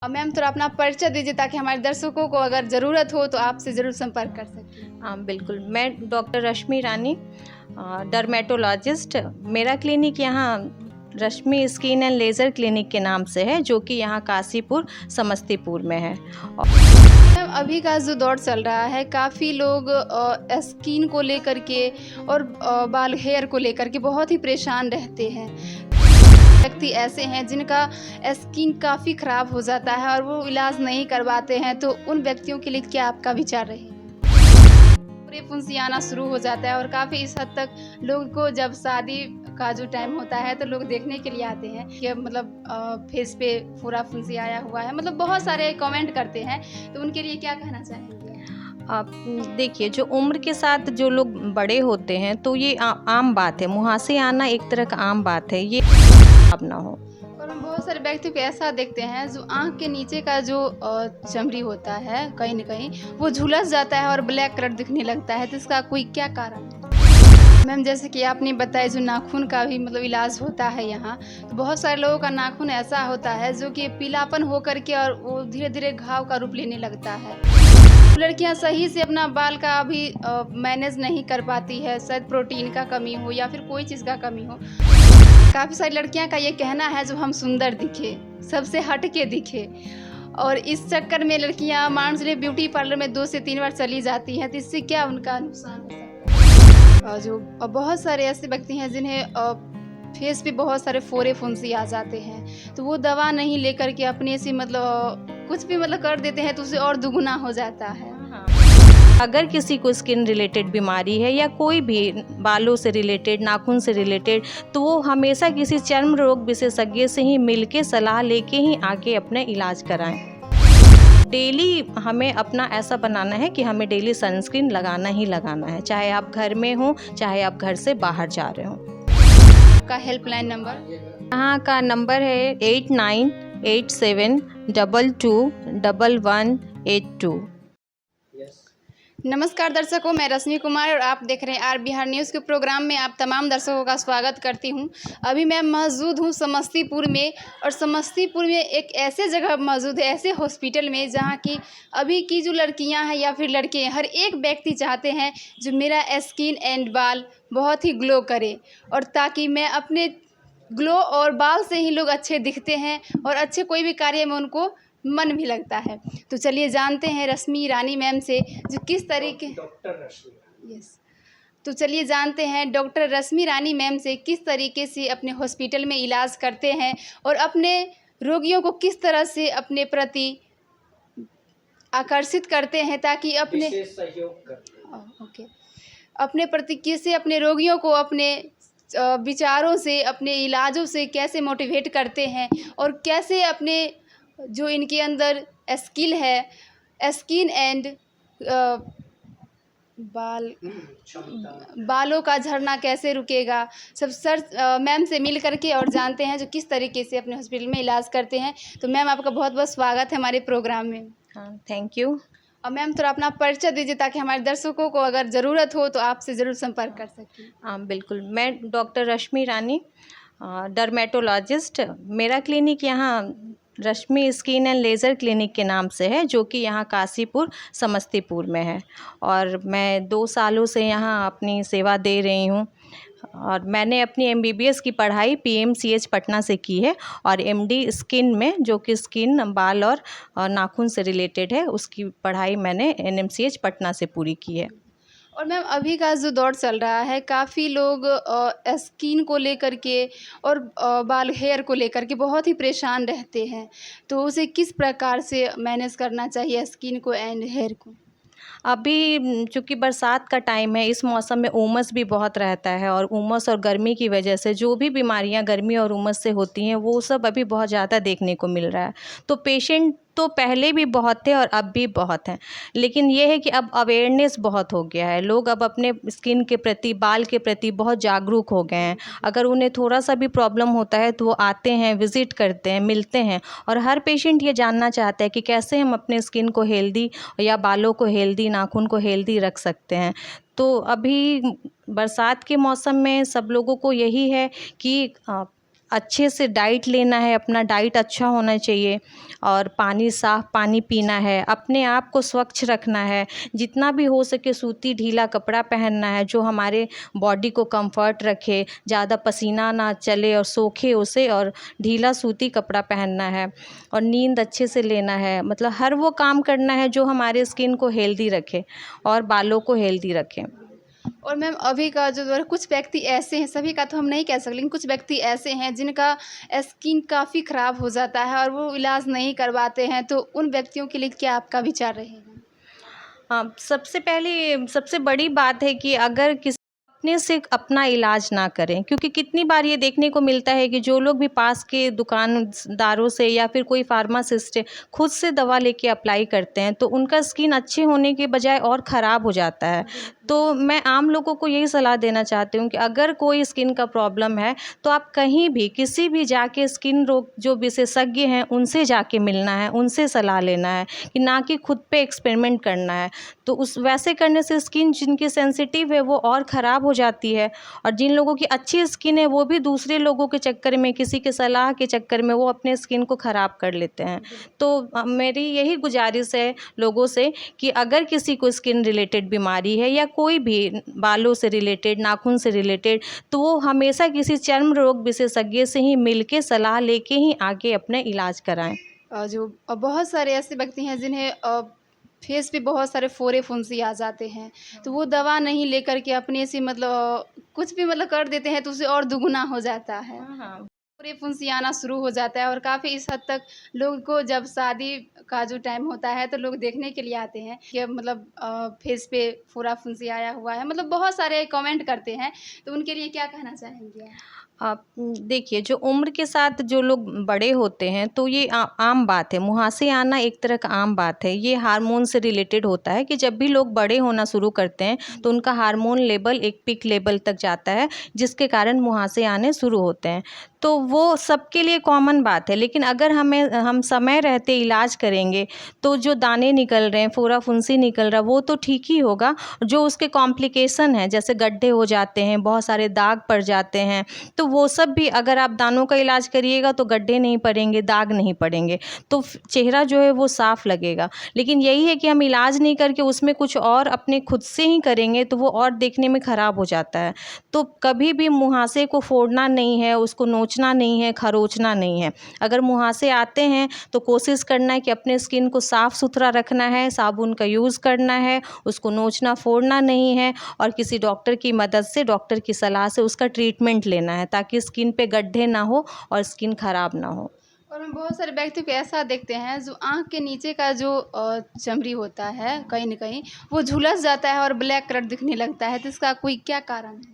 Ma'am थोड़ा अपना परिचय दीजिए ताकि हमारे दर्शकों को अगर ज़रूरत हो तो आपसे ज़रूर संपर्क कर सकें। हाँ बिल्कुल, मैं डॉक्टर रश्मि रानी, डर्मेटोलॉजिस्ट। मेरा क्लिनिक यहाँ रश्मि स्किन एंड लेज़र क्लिनिक के नाम से है, जो कि यहाँ काशीपुर समस्तीपुर में है। मैम अभी का जो दौर चल रहा है, काफ़ी लोग स्किन को लेकर के और बाल हेयर को लेकर के बहुत ही परेशान रहते हैं। व्यक्ति ऐसे हैं जिनका स्किन काफ़ी ख़राब हो जाता है और वो इलाज नहीं करवाते हैं, तो उन व्यक्तियों के लिए क्या आपका विचार रहे? पूरे फुंसी आना शुरू हो जाता है और काफ़ी इस हद तक लोगों को जब शादी का जो टाइम होता है तो लोग देखने के लिए आते हैं कि मतलब फेस पे पूरा फुंसी आया हुआ है, मतलब बहुत सारे कमेंट करते हैं, तो उनके लिए क्या कहना चाहेंगे? आप देखिए, जो उम्र के साथ जो लोग बड़े होते हैं तो ये आम बात है, मुहासे आना एक तरह का आम बात है, ये अब ना हो। और हम बहुत सारे व्यक्तियों को ऐसा देखते हैं जो आँख के नीचे का जो चमड़ी होता है कहीं न कहीं वो झुलस जाता है और ब्लैक कलर दिखने लगता है, तो इसका कोई क्या कारण है? मैम जैसे कि आपने बताया जो नाखून का भी मतलब इलाज होता है यहाँ, तो बहुत सारे लोगों का नाखून ऐसा होता है जो कि पीलापन हो करके और वो धीरे धीरे घाव का रूप लेने लगता है। लड़कियां सही से अपना बाल का अभी मैनेज नहीं कर पाती है, शायद प्रोटीन का कमी हो या फिर कोई चीज़ का कमी हो। काफ़ी सारी लड़कियां का ये कहना है जो हम सुंदर दिखे, सबसे हट के दिखे, और इस चक्कर में लड़कियां मान लीजिए ब्यूटी पार्लर में 2 से 3 बार चली जाती हैं, तो इससे क्या उनका नुकसान हो सकता है? जो बहुत सारे ऐसे व्यक्ति हैं जिन्हें फेस पे बहुत सारे फोड़े फुंसी आ जाते हैं, तो वो दवा नहीं लेकर के अपने से मतलब कुछ भी मतलब कर देते हैं तो उससे और दुगुना हो जाता है। अगर किसी को स्किन रिलेटेड बीमारी है या कोई भी बालों से रिलेटेड, नाखून से रिलेटेड, तो वो हमेशा किसी चर्म रोग विशेषज्ञ से ही मिलके सलाह लेके ही आके अपना इलाज कराएं। डेली हमें अपना ऐसा बनाना है कि हमें डेली सनस्क्रीन लगाना ही लगाना है, चाहे आप घर में हो चाहे आप घर से बाहर जा रहे हो। का हेल्पलाइन नंबर यहाँ का नंबर है 8987221182। नमस्कार दर्शकों, मैं रश्मि कुमार और आप देख रहे हैं आर बिहार न्यूज़ के प्रोग्राम में आप तमाम दर्शकों का स्वागत करती हूं। अभी मैं मौजूद हूं समस्तीपुर में, और समस्तीपुर में एक ऐसे जगह मौजूद है, ऐसे हॉस्पिटल में जहां की अभी की जो लड़कियां हैं या फिर लड़के हैं, हर एक व्यक्ति चाहते हैं जो मेरा स्किन एंड बाल बहुत ही ग्लो करे, और ताकि मैं अपने ग्लो और बाल से ही लोग अच्छे दिखते हैं और अच्छे कोई भी कार्य में उनको मन भी लगता है। तो चलिए जानते हैं रश्मि रानी मैम से जो किस तरीके तो चलिए जानते हैं डॉक्टर रश्मि रानी मैम से किस तरीके से अपने हॉस्पिटल में इलाज करते हैं और अपने रोगियों को किस तरह से अपने प्रति आकर्षित करते हैं, ताकि अपने अपने प्रति कैसे अपने रोगियों को अपने विचारों से, अपने इलाजों से कैसे मोटिवेट करते हैं, और कैसे अपने जो इनके अंदर स्किल है, स्किन एंड बालों का झड़ना कैसे रुकेगा, सब सर मैम से मिल करके और जानते हैं जो किस तरीके से अपने हॉस्पिटल में इलाज करते हैं। तो मैम आपका बहुत बहुत स्वागत है हमारे प्रोग्राम में। हाँ, थैंक यू। और मैम थोड़ा अपना परिचय दीजिए ताकि हमारे दर्शकों को अगर ज़रूरत हो तो आपसे ज़रूर संपर्क कर सकें। हाँ बिल्कुल, मैं डॉक्टर रश्मि रानी, डर्मेटोलॉजिस्ट। मेरा क्लिनिक यहाँ रश्मि स्किन एंड लेज़र क्लिनिक के नाम से है, जो कि यहाँ काशीपुर समस्तीपुर में है, और मैं 2 सालों से यहाँ अपनी सेवा दे रही हूँ। और मैंने अपनी MBBS की पढ़ाई PMCH पटना से की है, और MD स्किन में, जो कि स्किन, बाल और नाखून से रिलेटेड है, उसकी पढ़ाई मैंने NMCH पटना से पूरी की है। और मैम अभी का जो दौर चल रहा है, काफ़ी लोग स्किन को लेकर के और बाल हेयर को लेकर के बहुत ही परेशान रहते हैं, तो उसे किस प्रकार से मैनेज करना चाहिए स्किन को एंड हेयर को? अभी चूँकि बरसात का टाइम है, इस मौसम में उमस भी बहुत रहता है, और उमस और गर्मी की वजह से जो भी बीमारियां गर्मी और उमस से होती हैं वो सब अभी बहुत ज़्यादा देखने को मिल रहा है। तो पेशेंट तो पहले भी बहुत थे और अब भी बहुत हैं, लेकिन ये है कि अब अवेयरनेस बहुत हो गया है। लोग अब अपने स्किन के प्रति, बाल के प्रति बहुत जागरूक हो गए हैं। अगर उन्हें थोड़ा सा भी प्रॉब्लम होता है तो वो आते हैं, विज़िट करते हैं, मिलते हैं, और हर पेशेंट ये जानना चाहता है कि कैसे हम अपने स्किन को हेल्दी या बालों को हेल्दी, नाखून को हेल्दी रख सकते हैं। तो अभी बरसात के मौसम में सब लोगों को यही है कि अच्छे से डाइट लेना है, अपना डाइट अच्छा होना चाहिए और पानी साफ़ पानी पीना है, अपने आप को स्वच्छ रखना है, जितना भी हो सके सूती ढीला कपड़ा पहनना है जो हमारे बॉडी को कंफर्ट रखे, ज़्यादा पसीना ना चले और सोखे उसे, और ढीला सूती कपड़ा पहनना है और नींद अच्छे से लेना है। मतलब हर वो काम करना है जो हमारे स्किन को हेल्दी रखे और बालों को हेल्दी रखे। और मैम अभी का जो दौर है, कुछ व्यक्ति ऐसे हैं, सभी का तो हम नहीं कह सकते, लेकिन कुछ व्यक्ति ऐसे हैं जिनका स्किन काफ़ी ख़राब हो जाता है और वो इलाज नहीं करवाते हैं, तो उन व्यक्तियों के लिए क्या आपका विचार रहेगा? हाँ, सबसे पहले सबसे बड़ी बात है कि अगर किसी अपने से अपना इलाज ना करें, क्योंकि कितनी बार ये देखने को मिलता है कि जो लोग भी पास के दुकानदारों से या फिर कोई फार्मासिस्ट है खुद से दवा लेके अप्लाई करते हैं तो उनका स्किन अच्छे होने के बजाय और ख़राब हो जाता है। तो मैं आम लोगों को यही सलाह देना चाहती हूँ कि अगर कोई स्किन का प्रॉब्लम है तो आप कहीं भी किसी भी जाके स्किन रोग जो विशेषज्ञ हैं उनसे जाके मिलना है, उनसे सलाह लेना है, कि ना कि खुद पे एक्सपेरिमेंट करना है। तो उस वैसे करने से स्किन जिनकी सेंसिटिव है वो और ख़राब हो जाती है, और जिन लोगों की अच्छी स्किन है वो भी दूसरे लोगों के चक्कर में, किसी के सलाह के चक्कर में वो अपने स्किन को ख़राब कर लेते हैं। तो मेरी यही गुजारिश है लोगों से कि अगर किसी को स्किन रिलेटेड बीमारी है या कोई भी बालों से रिलेटेड, नाखून से रिलेटेड, तो वो हमेशा किसी चर्म रोग विशेषज्ञ से ही मिलके सलाह लेके ही आगे अपने इलाज कराएं। जो बहुत सारे ऐसे व्यक्ति हैं जिन्हें फेस पे बहुत सारे फोड़े फुंसी आ जाते हैं, तो वो दवा नहीं लेकर के अपने से मतलब कुछ भी मतलब कर देते हैं तो उसे और दुगुना हो जाता है। हाँ। फोड़े फुंसी आना शुरू हो जाता है और काफ़ी इस हद तक लोग को जब शादी का जो टाइम होता है तो लोग देखने के लिए आते हैं कि अब मतलब फेस पे फोड़ा फुंसी आया हुआ है, मतलब बहुत सारे कमेंट करते हैं, तो उनके लिए क्या कहना चाहेंगे आप? आप देखिए, जो उम्र के साथ जो लोग बड़े होते हैं तो ये आम बात है, मुहासे आना एक तरह का आम बात है। ये हार्मोन से रिलेटेड होता है कि जब भी लोग बड़े होना शुरू करते हैं तो उनका हार्मोन लेवल एक पीक लेवल तक जाता है, जिसके कारण मुहासे आने शुरू होते हैं। तो वो सबके लिए कॉमन बात है, लेकिन अगर हम समय रहते इलाज करेंगे तो जो दाने निकल रहे हैं, फोड़ा फुंसी निकल रहा, वो तो ठीक ही होगा। जो उसके कॉम्प्लिकेशन हैं, जैसे गड्ढे हो जाते हैं, बहुत सारे दाग पड़ जाते हैं, तो वो सब भी अगर आप दानों का इलाज करिएगा तो गड्ढे नहीं पड़ेंगे, दाग नहीं पड़ेंगे, तो चेहरा जो है वो साफ़ लगेगा। लेकिन यही है कि हम इलाज नहीं करके उसमें कुछ और अपने खुद से ही करेंगे तो वो और देखने में ख़राब हो जाता है। तो कभी भी मुहासे को फोड़ना नहीं है, उसको नोचना नहीं है, खरोचना नहीं है। अगर मुहासे आते हैं तो कोशिश करना है कि अपने स्किन को साफ़ सुथरा रखना है, साबुन का यूज़ करना है, उसको नोचना फोड़ना नहीं है, और किसी डॉक्टर की मदद से, डॉक्टर की सलाह से उसका ट्रीटमेंट लेना है ताकि स्किन पे गड्ढे ना हो और स्किन ख़राब ना हो। और हम बहुत सारे व्यक्तियों को ऐसा देखते हैं जो आँख के नीचे का जो चमड़ी होता है कहीं न कहीं वो झुलस जाता है और ब्लैक कलर दिखने लगता है, तो इसका कोई क्या कारण है?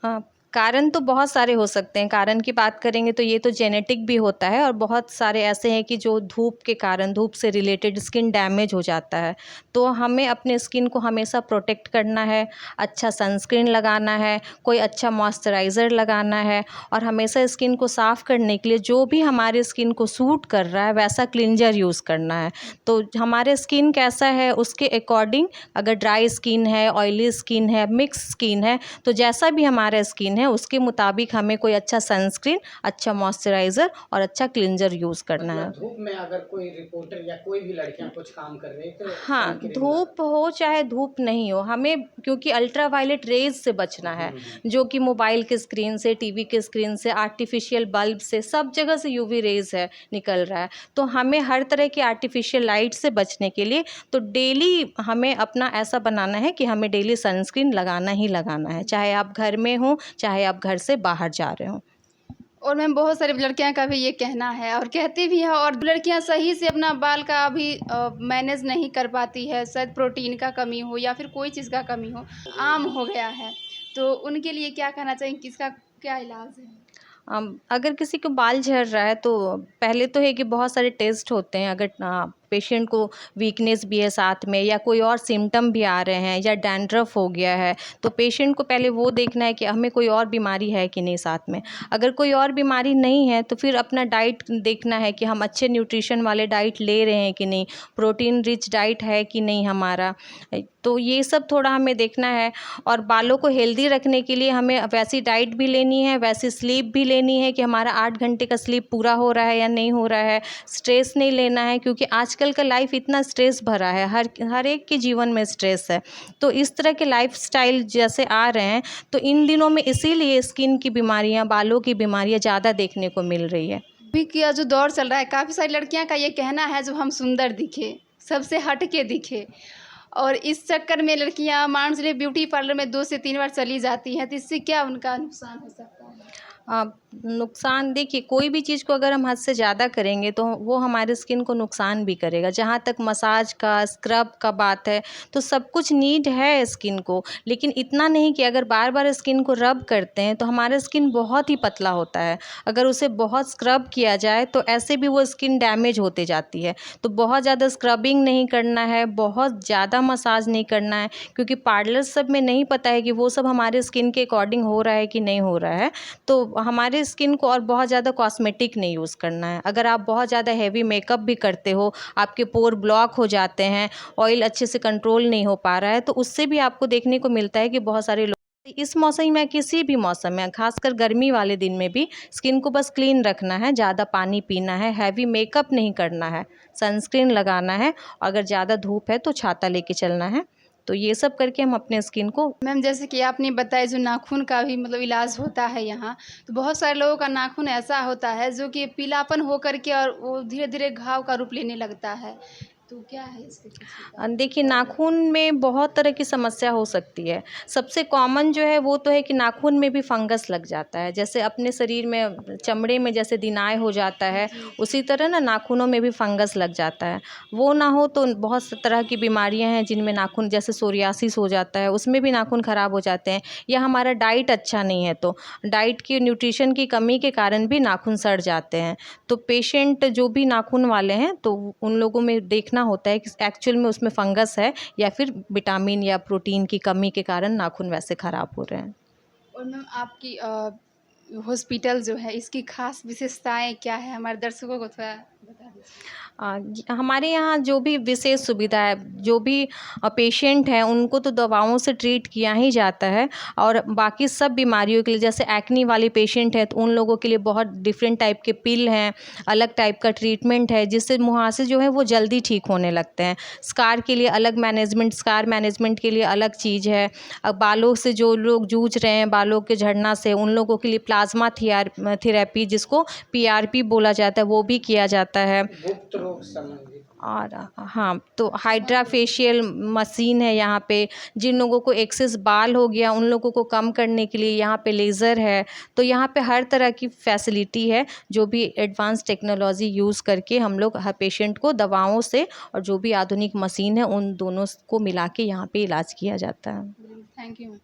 हाँ, कारण तो बहुत सारे हो सकते हैं। कारण की बात करेंगे तो ये तो जेनेटिक भी होता है, और बहुत सारे ऐसे हैं कि जो धूप के कारण, धूप से रिलेटेड स्किन डैमेज हो जाता है। तो हमें अपने स्किन को हमेशा प्रोटेक्ट करना है, अच्छा सनस्क्रीन लगाना है, कोई अच्छा मॉइस्चराइज़र लगाना है, और हमेशा स्किन को साफ़ करने के लिए जो भी हमारे स्किन को सूट कर रहा है वैसा क्लींजर यूज़ करना है। तो हमारे स्किन कैसा है उसके अकॉर्डिंग, अगर ड्राई स्किन है, ऑयली स्किन है, मिक्स स्किन है, तो जैसा भी हमारा स्किन है उसके मुताबिक हमें कोई अच्छा सनस्क्रीन, अच्छा मॉइस्चराइज़र और अच्छा क्लींजर यूज़ करना है। मतलब धूप में अगर कोई रिपोर्टर या कोई भी लड़कियां कुछ काम कर रही है तो हाँ, सनक्रीम धूप हो चाहे धूप नहीं हो, हमें क्योंकि अल्ट्रावायलेट रेज़ से बचना है, जो कि मोबाइल की स्क्रीन से, टीवी की स्क्रीन से, आर्टिफ़िशियल बल्ब से, सब जगह से यूवी रेज़ है निकल रहा है। तो हमें हर तरह की आर्टिफ़िशियल लाइट से बचने के लिए तो डेली हमें अपना ऐसा बनाना है कि हमें डेली सनस्क्रीन लगाना ही लगाना है, चाहे आप घर में हों, चाहे आप घर से बाहर जा रहे हों। और मैम बहुत सारी लड़कियां का भी ये कहना है और कहती भी है, और लड़कियां सही से अपना बाल का अभी मैनेज नहीं कर पाती है, शायद प्रोटीन का कमी हो या फिर कोई चीज़ का कमी हो, आम हो गया है, तो उनके लिए क्या कहना चाहिए कि इसका क्या इलाज है? अगर किसी को बाल झड़ रहा है तो पहले तो है कि बहुत सारे टेस्ट होते हैं। अगर पेशेंट को वीकनेस भी है साथ में, या कोई और सिम्टम भी आ रहे हैं, या डैंड्रफ हो गया है, तो पेशेंट को पहले वो देखना है कि हमें कोई और बीमारी है कि नहीं साथ में। अगर कोई और बीमारी नहीं है तो फिर अपना डाइट देखना है कि हम अच्छे न्यूट्रिशन वाले डाइट ले रहे हैं कि नहीं, प्रोटीन रिच डाइट है कि नहीं हमारा, तो ये सब थोड़ा हमें देखना है। और बालों को हेल्दी रखने के लिए हमें वैसी डाइट भी लेनी है, वैसी स्लीप भी लेनी है कि हमारा 8 घंटे का स्लीप पूरा हो रहा है या नहीं हो रहा है। स्ट्रेस नहीं लेना है, क्योंकि आजकल का लाइफ इतना स्ट्रेस भरा है, हर एक के जीवन में स्ट्रेस है। तो इस तरह के लाइफस्टाइल जैसे आ रहे हैं, तो इन दिनों में इसीलिए स्किन की बीमारियां, बालों की बीमारियां ज़्यादा देखने को मिल रही है। अभी का जो दौर चल रहा है, काफ़ी सारी लड़कियां का ये कहना है जो हम सुंदर दिखे, सबसे हट के दिखे, और इस चक्कर में लड़कियां मान लीजिए ब्यूटी पार्लर में 2 से 3 बार चली जाती हैं, तो इससे क्या उनका नुकसान हो सकता है? नुकसान देखिए, कोई भी चीज़ को अगर हम हद से ज़्यादा करेंगे तो वो हमारे स्किन को नुकसान भी करेगा। जहाँ तक मसाज का, स्क्रब का बात है, तो सब कुछ नीड है स्किन को, लेकिन इतना नहीं कि अगर बार बार स्किन को रब करते हैं तो हमारा स्किन बहुत ही पतला होता है। अगर उसे बहुत स्क्रब किया जाए तो ऐसे भी वो स्किन डैमेज होते जाती है। तो बहुत ज़्यादा स्क्रबिंग नहीं करना है, बहुत ज़्यादा मसाज नहीं करना है, क्योंकि पार्लर सब में नहीं पता है कि वो सब हमारे स्किन के अकॉर्डिंग हो रहा है कि नहीं हो रहा है। तो हमारे स्किन को और बहुत ज़्यादा कॉस्मेटिक नहीं यूज़ करना है। अगर आप बहुत ज़्यादा हैवी मेकअप भी करते हो, आपके पोर ब्लॉक हो जाते हैं, ऑयल अच्छे से कंट्रोल नहीं हो पा रहा है, तो उससे भी आपको देखने को मिलता है कि बहुत सारे लोग इस मौसम में, किसी भी मौसम में, खासकर गर्मी वाले दिन में भी स्किन को बस क्लीन रखना है, ज़्यादा पानी पीना है, हैवी मेकअप नहीं करना है, सनस्क्रीन लगाना है, अगर ज़्यादा धूप है तो छाता लेके चलना है। तो ये सब करके हम अपने स्किन को। मैम जैसे कि आपने बताया जो नाखून का भी मतलब इलाज होता है यहाँ, तो बहुत सारे लोगों का नाखून ऐसा होता है जो कि पीलापन हो करके और वो धीरे धीरे घाव का रूप लेने लगता है, तो क्या है इसके पीछे? देखिए, नाखून में बहुत तरह की समस्या हो सकती है। सबसे कॉमन जो है वो तो है कि नाखून में भी फंगस लग जाता है। जैसे अपने शरीर में चमड़े में जैसे दिनाय हो जाता है, उसी तरह ना नाखूनों में भी फंगस लग जाता है। वो ना हो तो बहुत सी तरह की बीमारियां हैं जिनमें नाखून, जैसे सोरियासिस हो जाता है, उसमें भी नाखून ख़राब हो जाते हैं। या हमारा डाइट अच्छा नहीं है, तो डाइट की, न्यूट्रिशन की कमी के कारण भी नाखून सड़ जाते हैं। तो पेशेंट जो भी नाखून वाले हैं, तो उन लोगों में देखना होता है कि एक्चुअल में उसमें फंगस है या फिर विटामिन या प्रोटीन की कमी के कारण नाखून वैसे खराब हो रहे हैं। और मैम आपकी हॉस्पिटल जो है, इसकी खास विशेषताएं क्या है, हमारे दर्शकों को थोड़ा बता दीजिए। हमारे यहाँ जो भी विशेष सुविधा है, जो भी पेशेंट हैं उनको तो दवाओं से ट्रीट किया ही जाता है, और बाकी सब बीमारियों के लिए, जैसे एक्नी वाली पेशेंट है तो उन लोगों के लिए बहुत डिफरेंट टाइप के पिल हैं, अलग टाइप का ट्रीटमेंट है, जिससे मुहासे जो है वो जल्दी ठीक होने लगते हैं। स्कार के लिए अलग मैनेजमेंट, स्कार मैनेजमेंट के लिए अलग चीज़ है। अब बालों से जो लोग जूझ रहे हैं, बालों के झड़ना से, उन लोगों के लिए प्लाज्मा थेरेपी, जिसको PRP बोला जाता है, वो भी किया जाता है। गुप्त रोग संबंधित। और हाँ, तो हाइड्रा फेशियल मशीन है यहाँ पे। जिन लोगों को एक्सेस बाल हो गया, उन लोगों को कम करने के लिए यहाँ पे लेज़र है। तो यहाँ पे हर तरह की फैसिलिटी है, जो भी एडवांस टेक्नोलॉजी यूज़ करके हम लोग हर पेशेंट को दवाओं से और जो भी आधुनिक मशीन है उन दोनों को मिला के यहाँ पे इलाज किया जाता है। Thank you.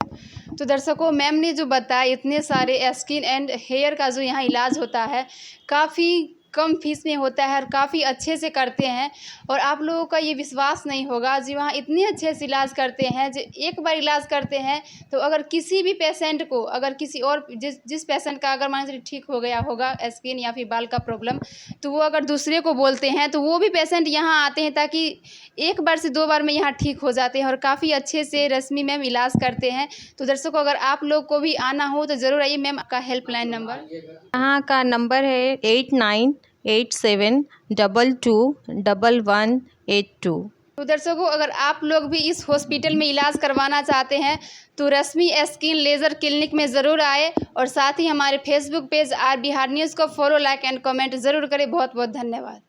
तो दर्शकों, मैम ने जो बताया, इतने सारे स्किन एंड हेयर का जो यहाँ इलाज होता है, काफ़ी कम फीस में होता है और काफ़ी अच्छे से करते हैं, और आप लोगों का ये विश्वास नहीं होगा जी, वहाँ इतने अच्छे से इलाज करते हैं। जो एक बार इलाज करते हैं तो अगर किसी भी पेशेंट को, अगर किसी और जिस पेशेंट का अगर मान लीजिए ठीक हो गया होगा स्किन या फिर बाल का प्रॉब्लम, तो वो अगर दूसरे को बोलते हैं तो वो भी पेशेंट यहाँ आते हैं, ताकि 1 बार से 2 बार में यहाँ ठीक हो जाते हैं, और काफ़ी अच्छे से रश्मि मैम इलाज करते हैं। तो दर्शकों, अगर आप लोग को भी आना हो तो ज़रूर आइए। मैम का हेल्पलाइन नंबर? यहाँ का नंबर है 8987221182। तो दर्शकों, अगर आप लोग भी इस हॉस्पिटल में इलाज करवाना चाहते हैं तो रश्मि स्किन लेज़र क्लिनिक में ज़रूर आए, और साथ ही हमारे Facebook page R Bihar news को फॉलो, लाइक एंड कमेंट ज़रूर करें। बहुत बहुत धन्यवाद।